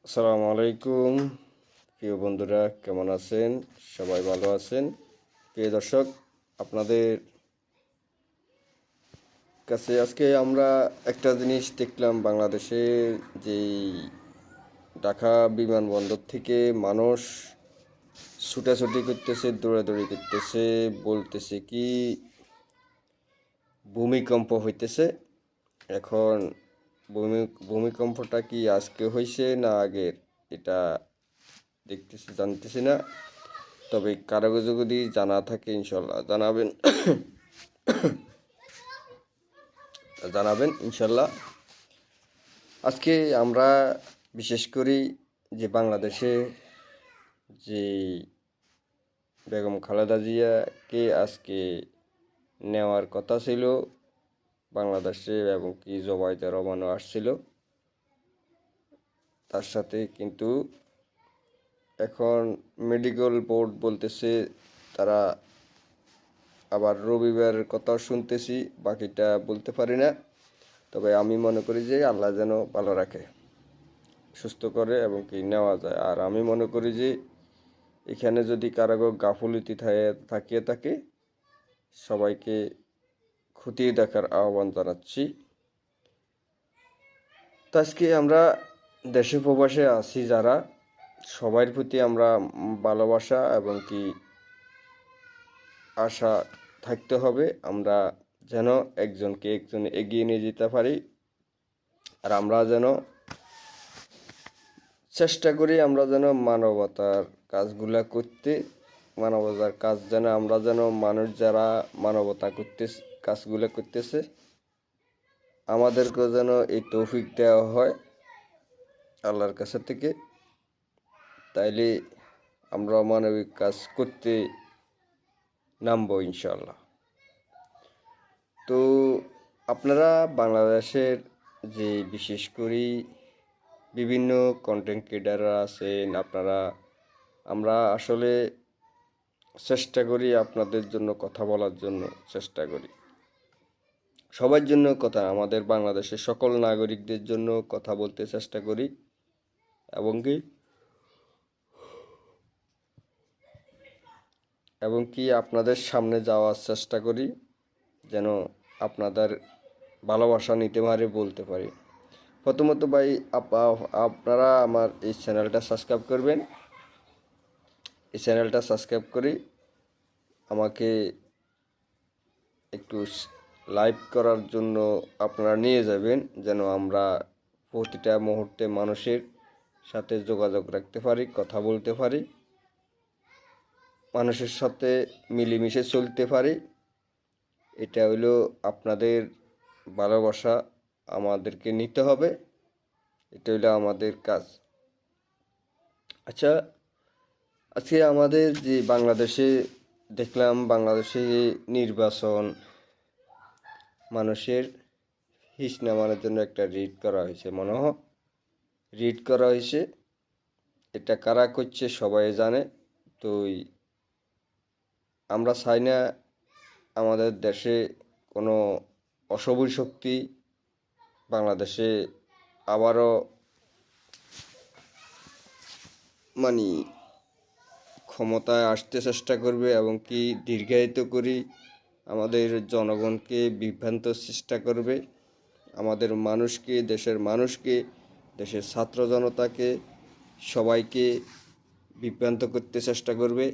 আসসালামু আলাইকুম প্রিয় বন্ধুরা, কেমন আছেন? সবাই ভালো আছেন? প্রিয় দর্শক, আপনাদের কাছে আজকে আমরা একটা জিনিস দেখলাম। বাংলাদেশে যেই ঢাকা বিমানবন্দর থেকে মানুষ ছুটাছুটি করতেছে, দৌড়াদৌড়ি করতেছে, বলতেছে কি ভূমিকম্প হইতেছে। এখন ভূমিকম্পটা কি আজকে হয়েছে না আগের, এটা জানতেছি না। তবে কারো যদি জানা থাকে ইনশাল্লাহ জানাবেন ইনশাল্লাহ। আজকে আমরা বিশেষ করি যে বাংলাদেশে যে বেগম খালেদা জিয়াকে আজকে নেওয়ার কথা ছিল বাংলাদেশে, এবং কি জবাইতে রমানো আসছিল তার সাথে, কিন্তু এখন মেডিকেল বোর্ড বলতেছে তারা আবার রবিবারের কথাও শুনতেছি, বাকিটা বলতে পারি না। তবে আমি মনে করি যে আল্লাহ যেন ভালো রাখে, সুস্থ করে এবং কি নেওয়া যায়। আর আমি মনে করি যে এখানে যদি কারো গাফুলতি থাকিয়ে থাকে, সবাইকে খতিয়ে দেখার আহ্বান জানাচ্ছি। তো আজকে আমরা দেশে প্রবাসে আছি যারা, সবার প্রতি আমরা ভালোবাসা এবং কি আশা থাকতে হবে, আমরা যেন একজনকে একজন এগিয়ে নিয়ে যেতে পারি। আর আমরা যেন চেষ্টা করি আমরা যেন মানবতার কাজগুলা করতে, মানবতার কাজ যেন আমরা যেন মানুষ যারা মানবতা করতে কাজগুলো করতেছে আমাদেরকেও যেন এই তৌফিক দেওয়া হয় আল্লাহর কাছে থেকে। তাইলে আমরা মানবিক কাজ করতে নামবো ইনশাল্লাহ। তো আপনারা বাংলাদেশের যে বিশেষ করে বিভিন্ন কন্টেন্ট ক্রিয়েটাররা আছেন, আমরা আসলে চেষ্টা করি আপনাদের জন্য কথা বলার জন্য, চেষ্টা করি সবার জন্য কথা, আমাদের বাংলাদেশের সকল নাগরিকদের জন্য কথা বলতে চেষ্টা করি, এবং কি আপনাদের সামনে যাওয়ার চেষ্টা করি, যেন আপনাদের ভালোবাসা নিতে পারে, বলতে পারি। প্রথমত ভাই, আপনারা আমার এই চ্যানেলটা সাবস্ক্রাইব করবেন। এই চ্যানেলটা সাবস্ক্রাইব করি আমাকে একটু লাইভ করার জন্য আপনারা নিয়ে যাবেন, যেন আমরা প্রতিটা মুহূর্তে মানুষের সাথে যোগাযোগ রাখতে পারি, কথা বলতে পারি, মানুষের সাথে মিলেমিশে চলতে পারি। এটা হইলো আপনাদের ভালোবাসা আমাদেরকে নিতে হবে, এটা হইলো আমাদের কাজ। আচ্ছা, আজকে আমাদের যে বাংলাদেশে দেখলাম, বাংলাদেশে নির্বাচন, মানুষের হিস নামানোর জন্য একটা রিট করা হয়েছে, মনে হয় রিট করা হয়েছে। এটা কারা করছে সবাই জানে। তো আমরা চাই না আমাদের দেশে কোনো অশুভ শক্তি বাংলাদেশে আবারও মানে ক্ষমতায় আসতে চেষ্টা করবে, এবং কি দীর্ঘায়িত করি আমাদের জনগণকে বিভ্রান্ত চেষ্টা করবে, আমাদের মানুষকে, দেশের মানুষকে, দেশের ছাত্র জনতাকে, সবাইকে বিভ্রান্ত করতে চেষ্টা করবে।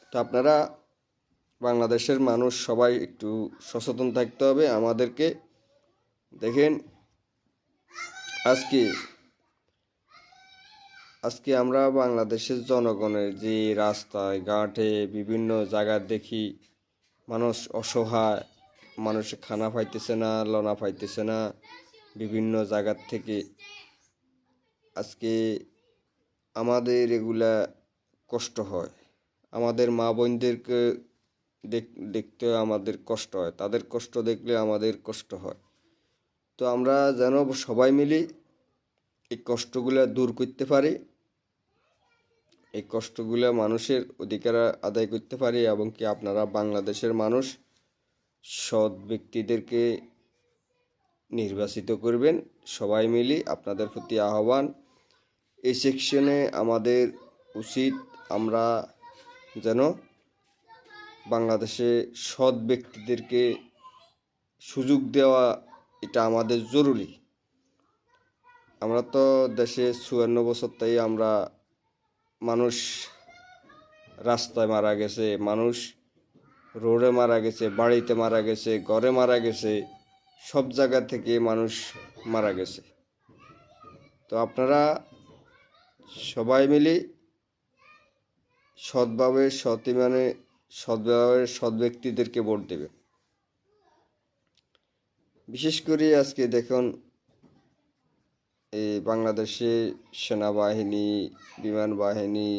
তো আপনারা বাংলাদেশের মানুষ সবাই একটু সচেতন থাকতে হবে আমাদেরকে। দেখেন, আজকে আজকে আমরা বাংলাদেশের জনগণের যে রাস্তায় ঘাটে বিভিন্ন জায়গায় দেখি মানুষ অসহায়, মানুষ খানা পাইতেছে না, লনা পাইতেছে না, বিভিন্ন জায়গার থেকে আজকে আমাদের এগুলা কষ্ট হয়। আমাদের মা বোনদেরকে দেখতে আমাদের কষ্ট হয়, তাদের কষ্ট দেখলে আমাদের কষ্ট হয়। তো আমরা যেন সবাই মিলে এই কষ্টগুলা দূর করতে পারি, এই কষ্টগুলা মানুষের অধিকার আদায় করতে পারি, এবং কি আপনারা বাংলাদেশের মানুষ সৎ ব্যক্তিদেরকে নির্বাচিত করবেন। সবাই মিলে আপনাদের প্রতি আহ্বান, এই সেকশনে আমাদের উচিত আমরা যেন বাংলাদেশে সৎ ব্যক্তিদেরকে সুযোগ দেওয়া, এটা আমাদের জরুরি। আমরা তো দেশে ৫৪ বছর তাই আমরা মানুষ রাস্তায় মারা গেছে, মানুষ রোডে মারা গেছে, বাড়িতে মারা গেছে, ঘরে মারা গেছে, সব জায়গা থেকে মানুষ মারা গেছে। তো আপনারা সবাই মিলে সৎভাবে সৎ ব্যক্তিদেরকে ভোট দেবে। বিশেষ করে আজকে দেখুন এই বাংলাদেশে সেনাবাহিনী, বিমান বাহিনী,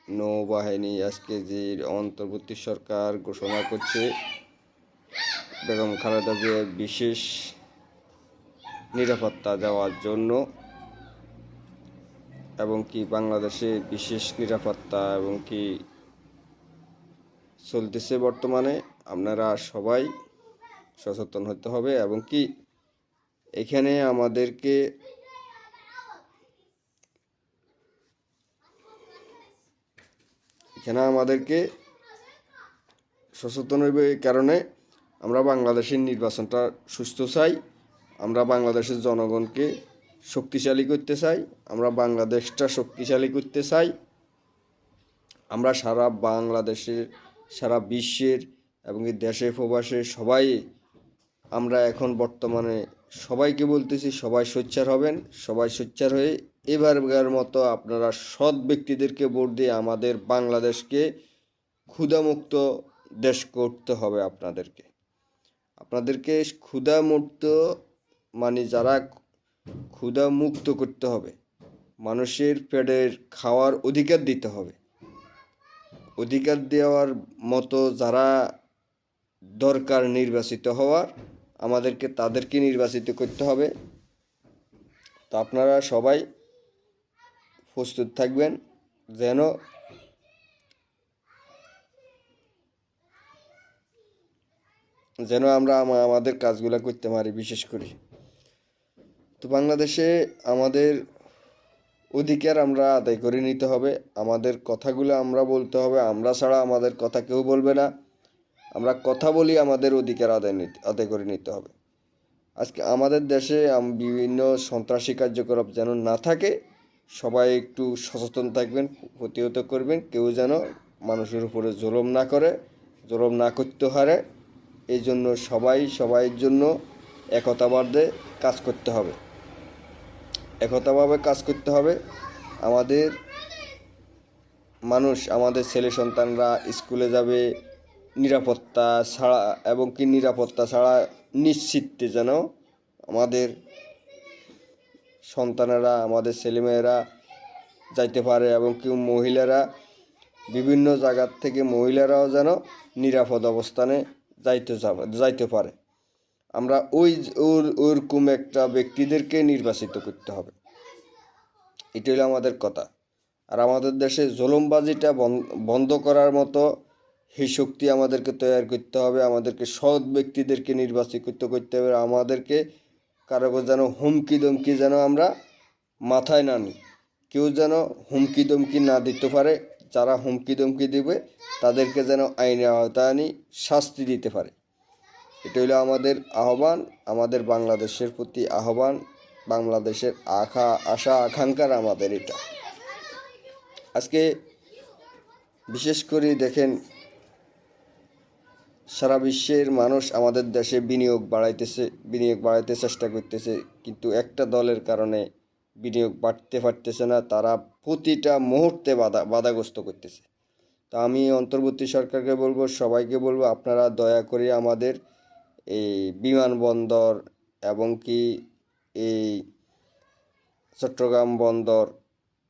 নৌবাহিনী আজকে যে অন্তর্বর্তী সরকার ঘোষণা করছে বেগম খালেদা জিয়ার বিশেষ নিরাপত্তা দেওয়ার জন্য, এবং কি বাংলাদেশে বিশেষ নিরাপত্তা এবং কি চলতেছে বর্তমানে। আপনারা সবাই সচেতন হতে হবে এবং কি এখানে আমাদেরকে সচেতন হইবে। এই কারণে আমরা বাংলাদেশের নির্বাচনটা সুস্থ চাই, আমরা বাংলাদেশের জনগণকে শক্তিশালী করতে চাই, আমরা বাংলাদেশটা শক্তিশালী করতে চাই। আমরা সারা বাংলাদেশের, সারা বিশ্বের এবং এই দেশে প্রবাসে সবাই আমরা এখন বর্তমানে সবাইকে বলতেছি সবাই সোচ্চার হবেন। সবাই সোচ্চার হয়ে এবারকার মতো আপনারা সৎ ব্যক্তিদেরকে ভোট দিয়ে আমাদের বাংলাদেশকে ক্ষুধামুক্ত দেশ করতে হবে। আপনাদেরকে ক্ষুধামুক্ত মানে যারা ক্ষুধামুক্ত করতে হবে, মানুষের পেটের খাওয়ার অধিকার দিতে হবে। অধিকার দেওয়ার মতো যারা দরকার নির্বাচিত হওয়ার, আমাদেরকে তাদেরকে নির্বাচিত করতে হবে। তো আপনারা সবাই প্রস্তুত থাকবেন যেন আমরা আমাদের কাজগুলো করতে পারি। বিশেষ করে তো বাংলাদেশে আমাদের অধিকার আমরা আদায় করে নিতে হবে, আমাদের কথাগুলো আমরা বলতে হবে। আমরা ছাড়া আমাদের কথা কেউ বলবে না। আমরা কথা বলি, আমাদের অধিকার আদায় করে নিতে হবে। আজকে আমাদের দেশে বিভিন্ন সন্ত্রাসী কার্যকলাপ যেন না থাকে, সবাই একটু সচেতন থাকবেন, প্রতিহত করবেন। কেউ যেন মানুষের উপরে জুলুম না করতে পারে। এই জন্য সবাইয়ের জন্য একতাভাবে কাজ করতে হবে। আমাদের আমাদের ছেলে সন্তানরা স্কুলে যাবে নিরাপত্তা ছাড়া নিশ্চিন্তে যেন আমাদের সন্তানেরা, আমাদের ছেলেমেয়েরা যাইতে পারে, এবং কেউ মহিলারা বিভিন্ন জায়গার থেকে মহিলারাও যেন নিরাপদ অবস্থানে যাইতে পারে। আমরা ওরকম একটা ব্যক্তিদেরকে নির্বাচিত করতে হবে, এটা হলো আমাদের কথা। আর আমাদের দেশে জুলুমবাজিটা বন্ধ করার মতো সেই শক্তি আমাদেরকে তৈরি করতে হবে। আমাদেরকে সৎ ব্যক্তিদেরকে নির্বাচিত করতে হবে। আমাদেরকে কারো যেন হুমকি দমকি যেন আমরা মাথায় না নিই, কেউ যেন হুমকি দমকি না দিতে পারে। যারা হুমকি দমকি দেবে তাদেরকে যেন আইনের আওতায় আনি শাস্তি দিতে পারে। এটা হলো আমাদের আহ্বান, আমাদের বাংলাদেশের প্রতি আহ্বান, বাংলাদেশের আশা আকাঙ্ক্ষার আমাদের এটা। আজকে বিশেষ করে দেখেন সারা বিশ্বের মানুষ আমাদের দেশে বিনিয়োগ বাড়াইতে চেষ্টা করতেছে, কিন্তু একটা দলের কারণে বিনিয়োগ বাড়তে পারতেছে না। তারা প্রতিটা মুহূর্তে বাধাগ্রস্ত করতেছে। তা আমি অন্তর্বর্তী সরকারকে বলবো, সবাইকে বলবো, আপনারা দয়া করে আমাদের এই বিমানবন্দর এবং কি এই চট্টগ্রাম বন্দর,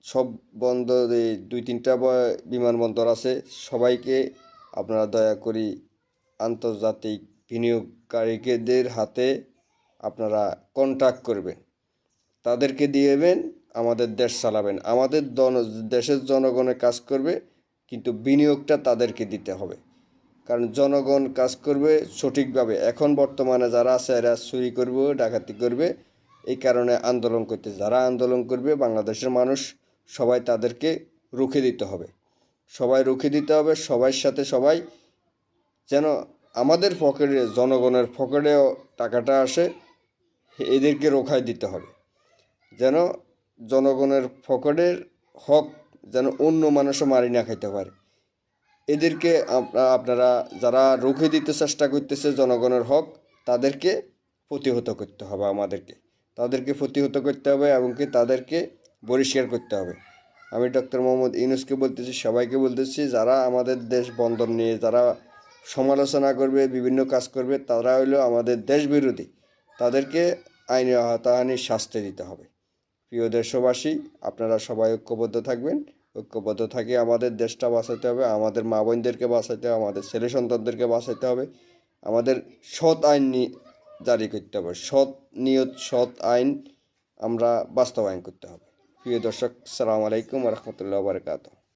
সব বন্দর, এই 2-3টা বিমানবন্দর আছে, সবাইকে আপনারা দয়া করে আন্তর্জাতিক বিনিয়োগকারীদের হাতে আপনারা কন্ট্রাক্ট করবেন, তাদেরকে দিয়েবেন, আমাদের দেশ চালাবেন। আমাদের দেশের জনগণের কাজ করবে, কিন্তু বিনিয়োগটা তাদেরকে দিতে হবে। কারণ জনগণ কাজ করবে সঠিকভাবে। এখন বর্তমানে যারা আছে এরা চুরি করবে, ডাকাতি করবে, এই কারণে আন্দোলন করতে, যারা আন্দোলন করবে বাংলাদেশের মানুষ সবাই তাদেরকে রুখে দিতে হবে, সবাই রুখে দিতে হবে। সবার সাথে সবাই যেন আমাদের পকেটে, জনগণের পকেটেও টাকাটা আসে, এদেরকে রোখায় দিতে হবে। যেন জনগণের পকেটের হক যেন অন্য মানুষও মারি না খাইতে পারে। এদেরকে আপনারা যারা রুখে দিতে চেষ্টা করতেছে জনগণের হক, তাদেরকে প্রতিহত করতে হবে। তাদেরকে প্রতিহত করতে হবে এবং কি তাদেরকে বহিষ্কার করতে হবে। আমি ডক্টর মোহাম্মদ ইউনূসকে বলতেছি, সবাইকে বলতেছি, যারা আমাদের দেশ বন্ধন নিয়ে যারা সমালোচনা করবে, বিভিন্ন কাজ করবে, তারা হইলো আমাদের দেশ বিরোধী। তাদেরকে আইনে আওতায় শাস্তি দিতে হবে। প্রিয় দেশবাসী, আপনারা সবাই ঐক্যবদ্ধ থাকবেন। ঐক্যবদ্ধ থাকি আমাদের দেশটা বাঁচাতে হবে, আমাদের মা বোনদেরকে বাঁচাতে হবে, আমাদের ছেলে সন্তানদেরকে বাঁচাতে হবে। আমাদের সৎ আইন জারি করতে হবে, সৎ নিয়ত, সৎ আইন আমরা বাস্তবায়ন করতে হবে। প্রিয় দর্শক, আসসালামু আলাইকুম ওয়া রাহমাতুল্লাহি ওয়া বারাকাতুহু।